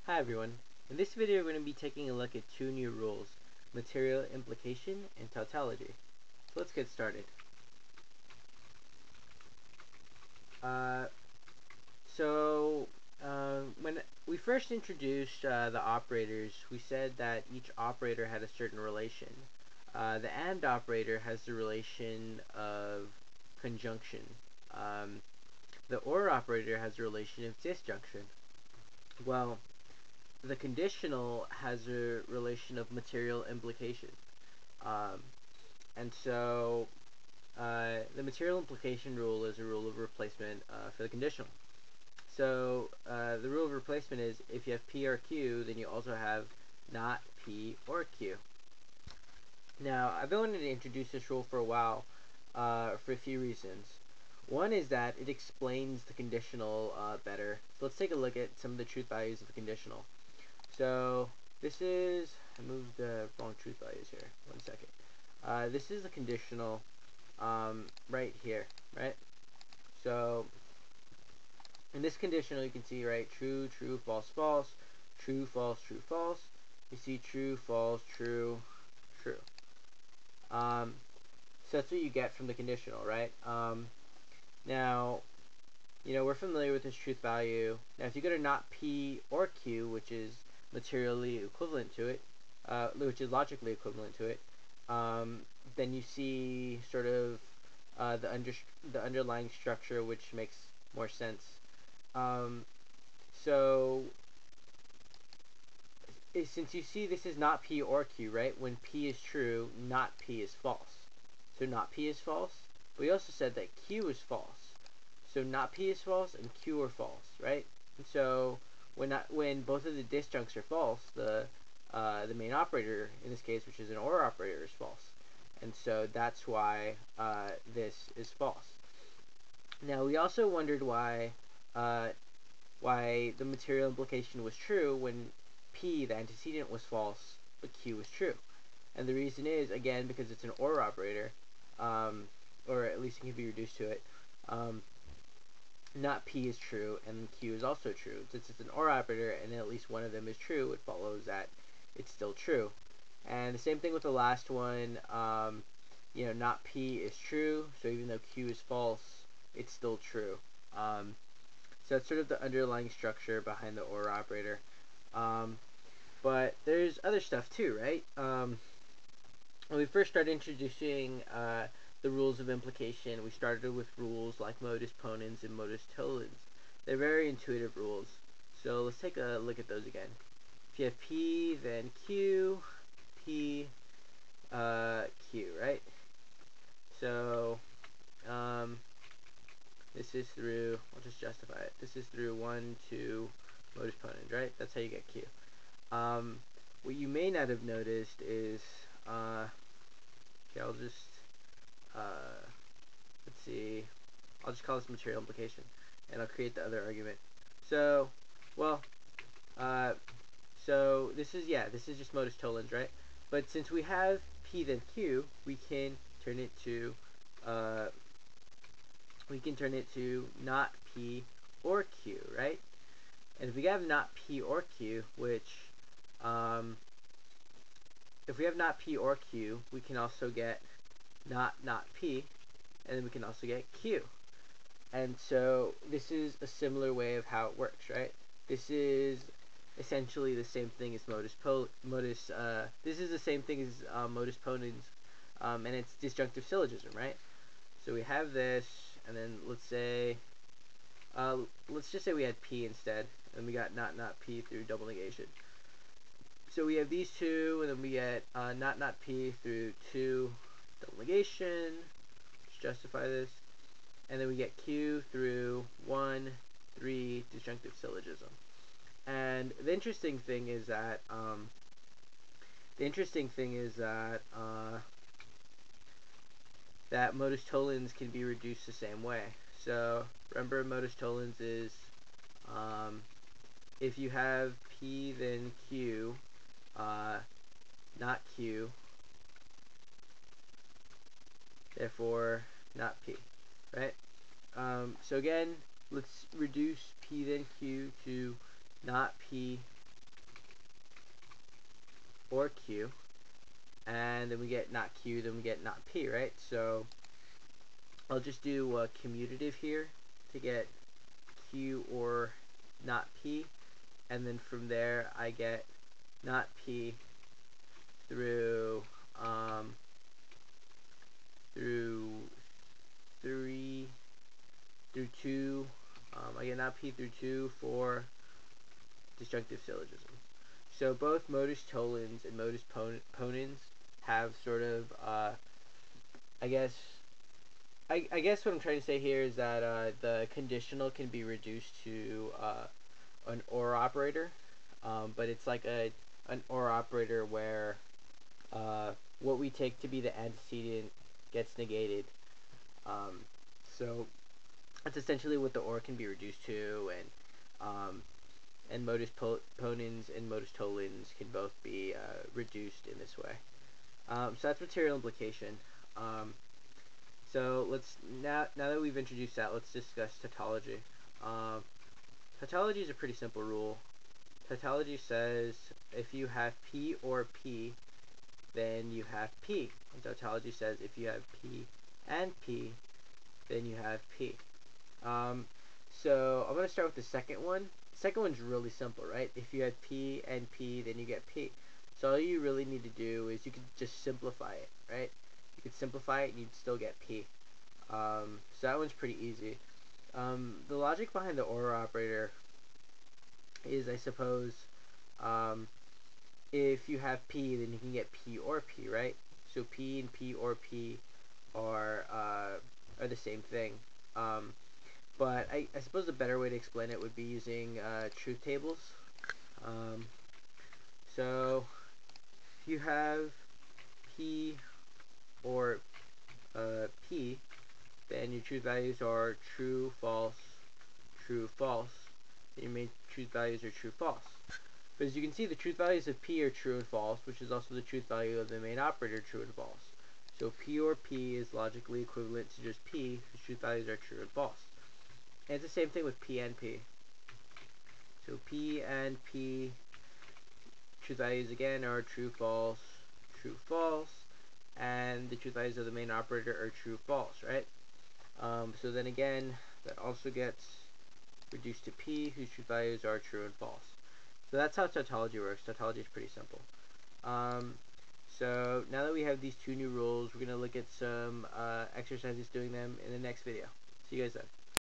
Hi everyone. In this video we're going to be taking a look at two new rules, material implication and tautology. So let's get started. When we first introduced the operators, we said that each operator had a certain relation. The AND operator has the relation of conjunction. The OR operator has the relation of disjunction. Well, the conditional has a relation of material implication. Um, and so the material implication rule is a rule of replacement for the conditional. So the rule of replacement is if you have P or Q, then you also have not P or Q. Now, I've been wanting to introduce this rule for a while for a few reasons. One is that it explains the conditional better. So let's take a look at some of the truth values of the conditional. So this is, I moved the wrong truth values here, 1 second. This is the conditional right here, right? So in this conditional you can see, right, true, true, false, false, true, false, true, false. You see true, false, true, true. So that's what you get from the conditional, right? Now, you know, we're familiar with this truth value. Now if you go to not P or Q, which is materially equivalent to it, which is logically equivalent to it, then you see sort of the underlying structure, which makes more sense. So since you see this is not P or Q, right? When P is true, not P is false. So not P is false. But we also said that Q is false. So not P is false and Q are false, right? And so when both of the disjuncts are false, the main operator in this case, which is an OR operator, is false. And so that's why this is false. Now we also wondered why the material implication was true when P, the antecedent, was false, but Q was true. And the reason is, again, because it's an OR operator, or at least it can be reduced to it. Not P is true and Q is also true. Since it's an OR operator and at least one of them is true, it follows that it's still true. And the same thing with the last one. You know, not P is true, so even though Q is false, it's still true. So that's sort of the underlying structure behind the OR operator. But there's other stuff too, right? When we first started introducing the rules of implication, we started with rules like modus ponens and modus tollens. They're very intuitive rules. So let's take a look at those again. If you have P, then Q, P, Q, right? So this is through, I'll just justify it. This is through 1, 2, modus ponens, right? That's how you get Q. What you may not have noticed is, okay, I'll just, let's see, I'll just call this material implication, and I'll create the other argument. So, well, so this is just modus tollens, right? But since we have P then Q, we can turn it to not P or Q, right? And if we have not P or Q, which if we have not P or Q, we can also get not P, and then we can also get Q. And so this is a similar way of how it works, right? This is essentially the same thing as modus ponens, and it's disjunctive syllogism, right? So we have this, and then let's just say we had P instead, and we got not P through double negation. So we have these two, and then we get not P through 2 double negation. Let's justify this. And then we get Q through 1, 3 disjunctive syllogism. And the interesting thing is that that modus tollens can be reduced the same way. So remember, modus tollens is if you have P then Q, not Q, therefore not P, right? So again, let's reduce P then Q to not P or q, and then we get not q, then we get not p, right? So I'll just do commutative here to get q or not p, and then from there I get not p through through 3 through 2. I get not p through 2 for disjunctive syllogisms. So both modus tollens and modus ponens have sort of, I guess, I guess what I'm trying to say here is that the conditional can be reduced to an OR operator, but it's like an OR operator where what we take to be the antecedent gets negated. So that's essentially what the OR can be reduced to, and modus ponens and modus tollens can both be reduced in this way. So that's material implication. So let's now that we've introduced that, let's discuss tautology. Tautology is a pretty simple rule. Tautology says if you have P or P, then you have P. And tautology says if you have P and P, then you have P. So I'm going to start with the second one. The second one's really simple, right? If you have P and P, then you get P. So all you really need to do is you can just simplify it, right? You could simplify it and you'd still get P. So that one's pretty easy. The logic behind the OR operator is, I suppose, if you have P, then you can get P or P, right? So P and P or P are the same thing. But I suppose a better way to explain it would be using truth tables. So if you have P or P, then your truth values are true, false, true, false. And your main truth values are true, false. But as you can see, the truth values of P are true and false, which is also the truth value of the main operator, true and false. So P or P is logically equivalent to just P, whose truth values are true and false. And it's the same thing with P and P. So P and P, truth values again are true, false, and the truth values of the main operator are true, false, right? So then again, that also gets reduced to P, whose truth values are true and false. So that's how tautology works. Tautology is pretty simple. So now that we have these two new rules, we're going to look at some exercises doing them in the next video. See you guys then.